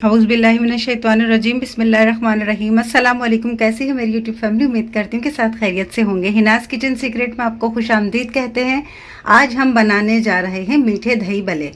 औज़ुबिल्लाहिमिनश्शैतानिर्रजीम बिस्मिल्लाहिर्रहमानिर्रहीम। अस्सलाम वालेकुम। कैसी है मेरी यूट्यूब फैमिली? उम्मीद करती हूँ कि साथ खैरियत से होंगे। हिनाज़ किचन सीक्रेट में आपको खुशामदीद कहते हैं। आज हम बनाने जा रहे हैं मीठे दही भल्ले।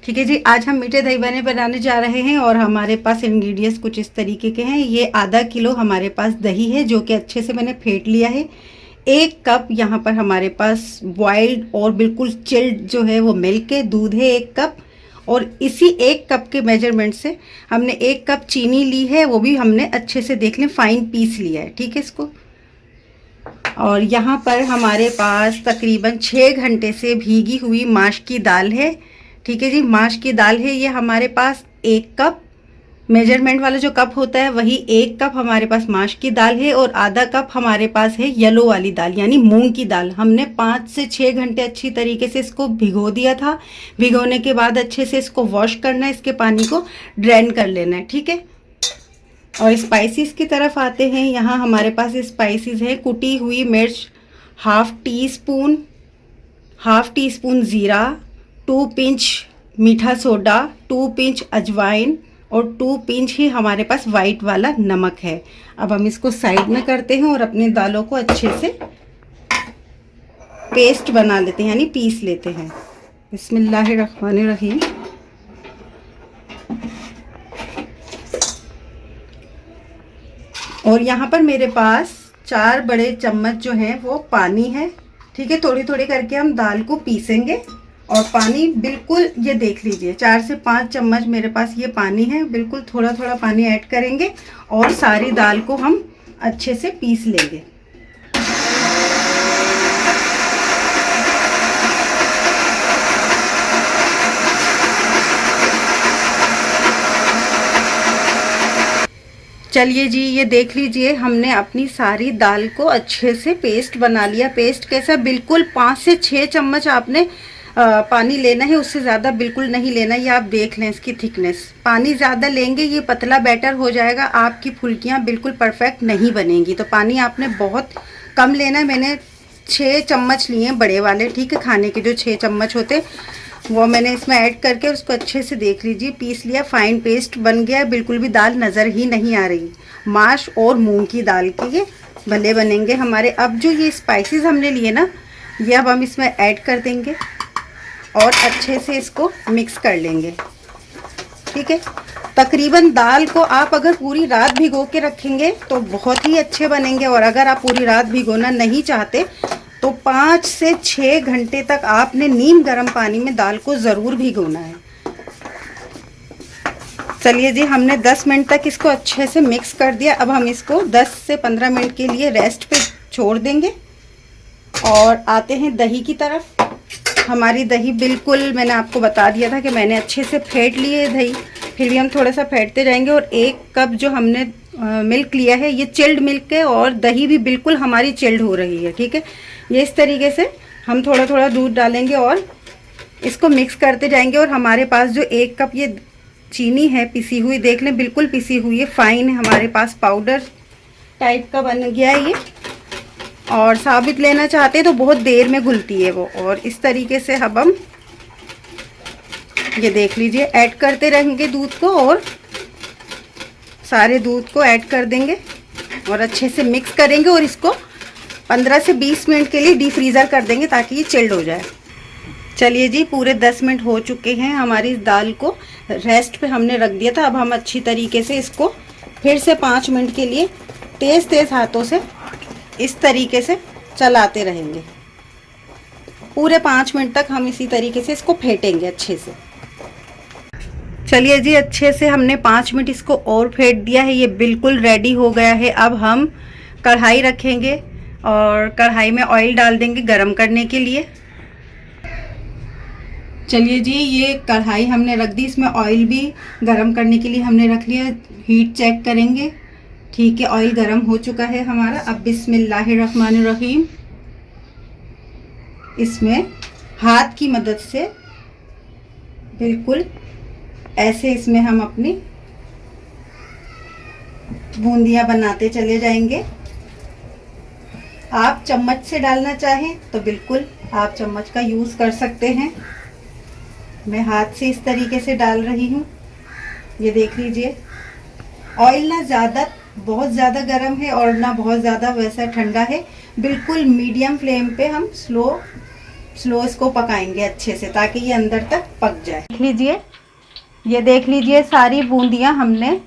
ठीक है जी, आज हम मीठे दही भल्ले बनाने जा रहे हैं और हमारे पास इंग्रेडिएंट्स कुछ इस तरीके के हैं। ये आधा किलो हमारे पास दही है जो कि अच्छे से मैंने फेंट लिया है। 1 कप यहाँ पर हमारे पास बॉइल्ड और बिल्कुल चिल्ड जो है वो मिल्क है, दूध है 1 कप। और इसी 1 कप के मेजरमेंट से हमने 1 कप चीनी ली है, वो भी हमने अच्छे से देख लें फाइन पीस लिया है। ठीक है इसको। और यहाँ पर हमारे पास तकरीबन 6 घंटे से भीगी हुई माश की दाल है। ठीक है जी, माश की दाल है ये हमारे पास 1 कप। मेजरमेंट वाला जो कप होता है वही 1 कप हमारे पास माश की दाल है और आधा कप हमारे पास है येलो वाली दाल यानी मूंग की दाल। हमने 5 से 6 घंटे अच्छी तरीके से इसको भिगो दिया था। भिगोने के बाद अच्छे से इसको वॉश करना है, इसके पानी को ड्रेन कर लेना है। ठीक है। और स्पाइसेस की तरफ आते हैं। यहाँ हमारे पास स्पाइसेस है कुटी हुई मिर्च, हाफ टी स्पून ज़ीरा, 2 पिंच मीठा सोडा, 2 पिंच अजवाइन और 2 पिंच ही हमारे पास वाइट वाला नमक है। अब हम इसको साइड में करते हैं और अपनी दालों को अच्छे से पेस्ट बना लेते हैं यानी पीस लेते हैं। बिस्मिल्लाहिर्रहमानिर्रहीम। और यहाँ पर मेरे पास 4 बड़े चम्मच जो हैं वो पानी है। ठीक है, थोड़ी थोड़ी करके हम दाल को पीसेंगे और पानी बिल्कुल ये देख लीजिए 4 से 5 चम्मच मेरे पास ये पानी है। बिल्कुल थोड़ा थोड़ा पानी ऐड करेंगे और सारी दाल को हम अच्छे से पीस लेंगे। चलिए जी, ये देख लीजिए हमने अपनी सारी दाल को अच्छे से पेस्ट बना लिया। पेस्ट कैसा? बिल्कुल 5 से 6 चम्मच आपने पानी लेना है, उससे ज़्यादा बिल्कुल नहीं लेना। ये आप देख लें इसकी थिकनेस। पानी ज़्यादा लेंगे ये पतला बैटर हो जाएगा, आपकी फुल्कियाँ बिल्कुल परफेक्ट नहीं बनेंगी। तो पानी आपने बहुत कम लेना है। मैंने 6 चम्मच लिए हैं बड़े वाले। ठीक है, खाने के जो 6 चम्मच होते वो मैंने इसमें ऐड करके उसको अच्छे से देख लीजिए पीस लिया। फाइन पेस्ट बन गया, बिल्कुल भी दाल नज़र ही नहीं आ रही। माश और मूंग की दाल के ये भल्ले बनेंगे हमारे। अब जो ये स्पाइसेस हमने लिए ना, ये अब हम इसमें ऐड कर देंगे और अच्छे से इसको मिक्स कर लेंगे। ठीक है, तकरीबन दाल को आप अगर पूरी रात भिगो के रखेंगे तो बहुत ही अच्छे बनेंगे। और अगर आप पूरी रात भिगोना नहीं चाहते तो 5 से 6 घंटे तक आपने नीम गर्म पानी में दाल को ज़रूर भिगोना है। चलिए जी, हमने 10 मिनट तक इसको अच्छे से मिक्स कर दिया। अब हम इसको 10 से 15 मिनट के लिए रेस्ट पे छोड़ देंगे और आते हैं दही की तरफ। हमारी दही बिल्कुल मैंने आपको बता दिया था कि मैंने अच्छे से फेंट ली है दही, फिर भी हम थोड़ा सा फेंटते जाएंगे। और 1 कप जो हमने मिल्क लिया है ये चिल्ड मिल्क है और दही भी बिल्कुल हमारी चिल्ड हो रही है। ठीक है, ये इस तरीके से हम थोड़ा थोड़ा दूध डालेंगे और इसको मिक्स करते जाएंगे। और हमारे पास जो 1 कप ये चीनी है पिसी हुई, देख लें बिल्कुल पिसी हुई है, फाइन है हमारे पास, पाउडर टाइप का बन गया है ये। और साबित लेना चाहते हैं तो बहुत देर में घुलती है वो। और इस तरीके से अब हम ये देख लीजिए ऐड करते रहेंगे दूध को और सारे दूध को ऐड कर देंगे और अच्छे से मिक्स करेंगे और इसको 15 से 20 मिनट के लिए डीप फ्रीज़र कर देंगे ताकि ये चिल्ड हो जाए। चलिए जी, पूरे 10 मिनट हो चुके हैं। हमारी दाल को रेस्ट पे हमने रख दिया था। अब हम अच्छी तरीके से इसको फिर से 5 मिनट के लिए तेज़ तेज़ हाथों से इस तरीके से चलाते रहेंगे। पूरे 5 मिनट तक हम इसी तरीके से इसको फेंटेंगे अच्छे से। चलिए जी, अच्छे से हमने 5 मिनट इसको और फेंट दिया है, ये बिल्कुल रेडी हो गया है। अब हम कढ़ाई रखेंगे और कढ़ाई में ऑयल डाल देंगे गरम करने के लिए। चलिए जी, ये कढ़ाई हमने रख दी, इसमें ऑयल भी गरम करने के लिए हमने रख लिया। हीट चेक करेंगे। ठीक है, ऑयल गरम हो चुका है हमारा। अब बिस्मिल्लाहिर्रहमानिर्रहीम इसमें हाथ की मदद से बिल्कुल ऐसे इसमें हम अपनी बूंदियां बनाते चले जाएंगे। आप चम्मच से डालना चाहें तो बिल्कुल आप चम्मच का यूज़ कर सकते हैं। मैं हाथ से इस तरीके से डाल रही हूँ। ये देख लीजिए, ऑयल ना ज़्यादा बहुत ज़्यादा गर्म है और ना बहुत ज़्यादा वैसा ठंडा है। बिल्कुल मीडियम फ्लेम पे हम स्लो इसको पकाएंगे अच्छे से, ताकि ये अंदर तक पक जाए। देख लीजिए, ये देख लीजिए सारी बूंदियाँ हमने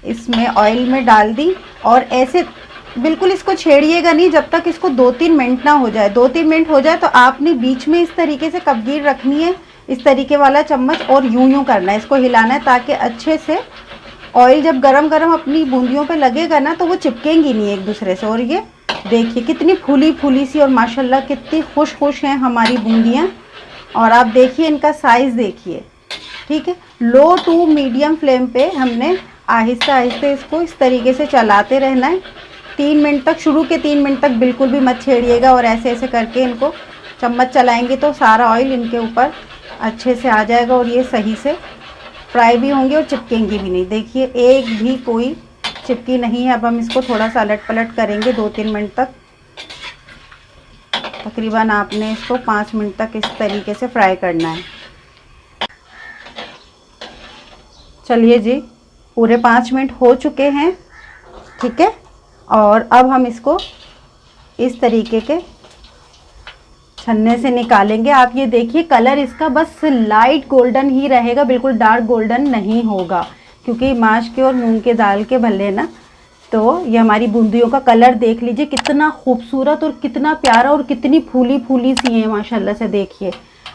इसमें ऑयल में डाल दी। और ऐसे बिल्कुल इसको छेड़िएगा नहीं जब तक इसको 2-3 मिनट ना हो जाए। 2-3 मिनट हो जाए तो आपने बीच में इस तरीके से कपगीर रखनी है, इस तरीके वाला चम्मच, और यूं करना है, इसको हिलाना है, ताकि अच्छे से ऑयल जब गरम गरम अपनी बूंदियों पे लगेगा ना तो वो चिपकेंगी नहीं एक दूसरे से। और ये देखिए कितनी फूली फूली सी, और माशाल्लाह कितनी खुश हैं हमारी बूंदियाँ। और आप देखिए इनका साइज़ देखिए, ठीक है। लो टू मीडियम फ्लेम पे हमने आहिस्ते आहिस्ते इसको इस तरीके से चलाते रहना है 3 मिनट तक। शुरू के 3 मिनट तक बिल्कुल भी मत छेड़िएगा, और ऐसे ऐसे करके इनको चम्मच चलाएंगे तो सारा ऑयल इनके ऊपर अच्छे से आ जाएगा, और ये सही से फ्राई भी होंगे और चिपकेंगी भी नहीं। देखिए एक भी कोई चिपकी नहीं है। अब हम इसको थोड़ा सा अलट पलट करेंगे 2-3 मिनट तक। तकरीबन आपने इसको 5 मिनट तक इस तरीके से फ्राई करना है। चलिए जी, पूरे 5 मिनट हो चुके हैं, ठीक है। और अब हम इसको इस तरीके के छन्ने से निकालेंगे। आप ये देखिए कलर इसका बस लाइट गोल्डन ही रहेगा, बिल्कुल डार्क गोल्डन नहीं होगा, क्योंकि माश के और मूंग के दाल के भल्ले ना। तो ये हमारी बूंदियों का कलर देख लीजिए कितना खूबसूरत और कितना प्यारा, और कितनी फूली फूली सी है माशाल्लाह से, देखिए।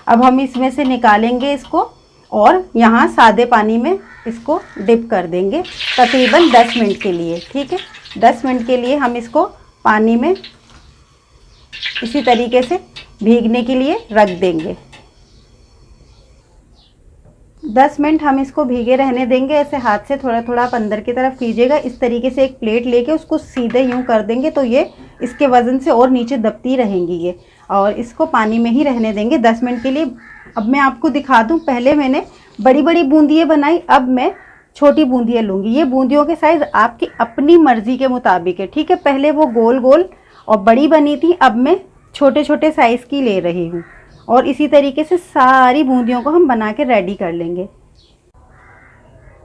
अब हम इसमें से निकालेंगे इसको, और यहाँ सादे पानी में इसको डिप कर देंगे तकरीबन 10 मिनट के लिए, ठीक है। 10 मिनट के लिए हम इसको पानी में इसी तरीके से भीगने के लिए रख देंगे। 10 मिनट हम इसको भीगे रहने देंगे। ऐसे हाथ से थोड़ा थोड़ा आप अंदर की तरफ कीजिएगा। इस तरीके से एक प्लेट लेके उसको सीधे यूं कर देंगे तो ये इसके वज़न से और नीचे दबती रहेंगी ये, और इसको पानी में ही रहने देंगे 10 मिनट के लिए। अब मैं आपको दिखा दूं, पहले मैंने बड़ी बड़ी बूंदियाँ बनाई, अब मैं छोटी बूंदियाँ लूँगी। ये बूंदियों के साइज़ आपकी अपनी मर्ज़ी के मुताबिक है, ठीक है। पहले वो गोल गोल और बड़ी बनी थी, अब मैं छोटे छोटे साइज़ की ले रही हूँ। और इसी तरीके से सारी बूंदियों को हम बना के रेडी कर लेंगे।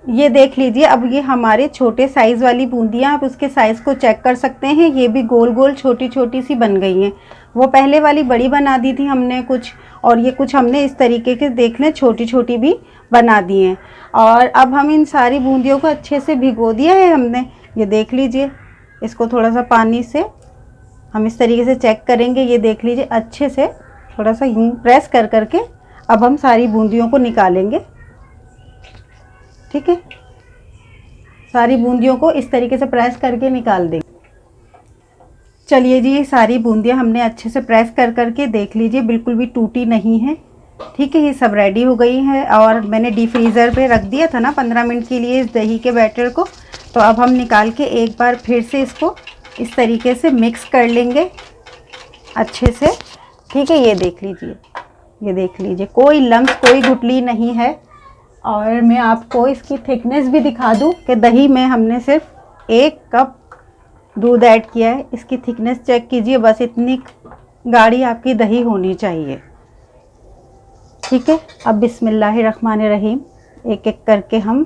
ये देख लीजिए, अब ये हमारे छोटे साइज़ वाली बूंदियाँ, आप उसके साइज़ को चेक कर सकते हैं। ये भी गोल गोल छोटी छोटी सी बन गई हैं। वो पहले वाली बड़ी बना दी थी हमने कुछ, और ये कुछ हमने इस तरीके के देख लें छोटी छोटी भी बना दी हैं। और अब हम इन सारी बूंदियों को अच्छे से भिगो दिया है हमने। ये देख लीजिए, इसको थोड़ा सा पानी से हम इस तरीके से चेक करेंगे। ये देख लीजिए अच्छे से थोड़ा सा यूं प्रेस कर करके अब हम सारी बूंदियों को निकालेंगे, ठीक है। सारी बूंदियों को इस तरीके से प्रेस करके निकाल देंगे। चलिए जी, ये सारी बूंदियां हमने अच्छे से प्रेस कर करके देख लीजिए बिल्कुल भी टूटी नहीं है, ठीक है। ये सब रेडी हो गई है, और मैंने डीप फ्रीज़र पे रख दिया था ना 15 मिनट के लिए इस दही के बैटर को। तो अब हम निकाल के एक बार फिर से इसको इस तरीके से मिक्स कर लेंगे अच्छे से, ठीक है। ये देख लीजिए, ये देख लीजिए कोई लम्स कोई गुठली नहीं है। और मैं आपको इसकी थिकनेस भी दिखा दूं कि दही में हमने सिर्फ 1 कप दूध ऐड किया है। इसकी थिकनेस चेक कीजिए, बस इतनी गाढ़ी आपकी दही होनी चाहिए, ठीक है। अब बिस्मिल्लाहिर्रहमानिर्रहीम एक एक करके हम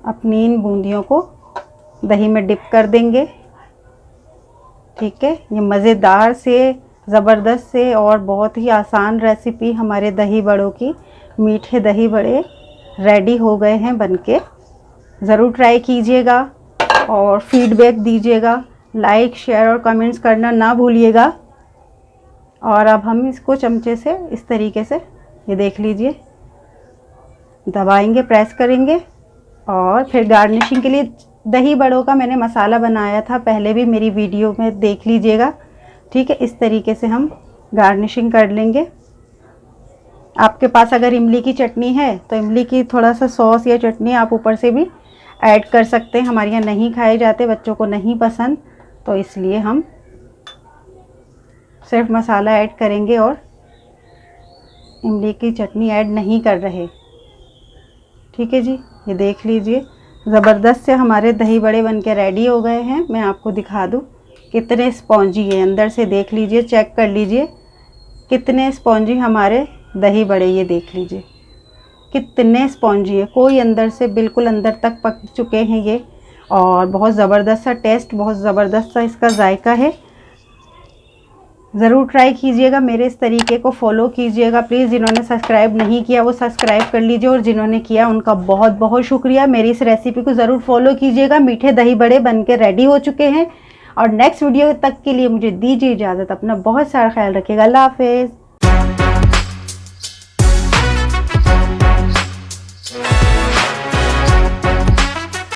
अपनी इन बूंदियों को दही में डिप कर देंगे, ठीक है। ये मज़ेदार से, ज़बरदस्त से और बहुत ही आसान रेसिपी हमारे दही बड़ों की, मीठे दही बड़े रेडी हो गए हैं बनके। ज़रूर ट्राई कीजिएगा और फीडबैक दीजिएगा। लाइक, शेयर और कमेंट्स करना ना भूलिएगा। और अब हम इसको चमचे से इस तरीके से, ये देख लीजिए, दबाएंगे, प्रेस करेंगे। और फिर गार्निशिंग के लिए दही बड़ों का मैंने मसाला बनाया था, पहले भी मेरी वीडियो में देख लीजिएगा, ठीक है। इस तरीके से हम गार्निशिंग कर लेंगे। आपके पास अगर इमली की चटनी है तो इमली की थोड़ा सा सॉस या चटनी आप ऊपर से भी ऐड कर सकते हैं। हमारे यहाँ नहीं खाए जाते, बच्चों को नहीं पसंद, तो इसलिए हम सिर्फ मसाला ऐड करेंगे और इमली की चटनी ऐड नहीं कर रहे, ठीक है जी। ये देख लीजिए, ज़बरदस्त से हमारे दही बड़े बनके रेडी हो गए हैं। मैं आपको दिखा दूँ कितने स्पॉन्जी है अंदर से, देख लीजिए, चेक कर लीजिए कितने स्पॉन्जी हमारे दही बड़े, ये देख लीजिए। कितने स्पॉन्जी है, कोई अंदर से बिल्कुल अंदर तक पक चुके हैं ये। और बहुत ज़बरदस्त सा टेस्ट, बहुत ज़बरदस्त सा इसका जायका है। ज़रूर ट्राई कीजिएगा, मेरे इस तरीके को फॉलो कीजिएगा प्लीज़। जिन्होंने सब्सक्राइब नहीं किया वो सब्सक्राइब कर लीजिए, और जिन्होंने किया उनका बहुत बहुत शुक्रिया। मेरी इस रेसिपी को ज़रूर फॉलो कीजिएगा। मीठे दही बड़े बनके रेडी हो चुके हैं। और नेक्स्ट वीडियो तक के लिए मुझे दीजिए इजाज़त। अपना बहुत सारा ख्याल रखिएगा। अल्लाह हाफ़िज़।